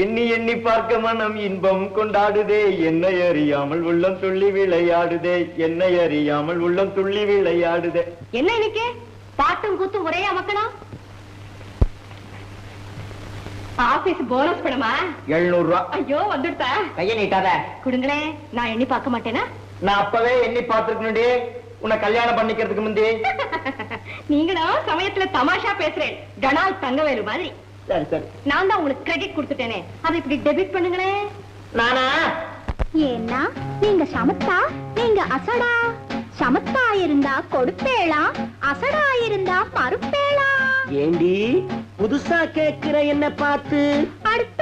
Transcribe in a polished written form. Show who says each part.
Speaker 1: எண்ணி எண்ணி பார்க்க மனம் இன்பம் கொண்டாடுதே, என்னை அறியாமல் உள்ளம் துள்ளி விளையாடுதே, என்னை அறியாமல் உள்ளம் துள்ளி விளையாடுதே.
Speaker 2: என்ன இன்னைக்கு பாட்டும் கூத்தும் ஒரே அமக்கணும்? ஆபீஸ் போனஸ் பணமா?
Speaker 1: 700 ரூபா.
Speaker 2: ஐயோ வந்துடுதா?
Speaker 1: கைய நீட்டாத.
Speaker 2: கொடுங்களே, நான் எண்ணி பார்க்க மாட்டேனா?
Speaker 1: நான் அப்பவே எண்ணி பார்த்திருக்கணும்டி, உன்னை கல்யாணம் பண்ணிக்கிறதுக்கு முந்தி.
Speaker 2: நீங்களும் சமயத்துல தமாஷா பேசுறேன், டனால் தங்கவேலு மாதிரி.
Speaker 1: சரி சரி,
Speaker 2: நான் தான் உங்களுக்கு கிரெடிட் கொடுத்துட்டேனே, அதை இப்படி டெபிட் பண்ணுங்களே.
Speaker 1: நானா?
Speaker 3: ஏன்னா நீங்க சமத்தா, நீங்க அசடா. சமத்தா இருந்தா கொடுப்பேளா, அசடா இருந்தா மறுப்பேளா.
Speaker 1: ஏண்டி புதுசா கேக்குற என்ன பார்த்து?
Speaker 3: அடுத்த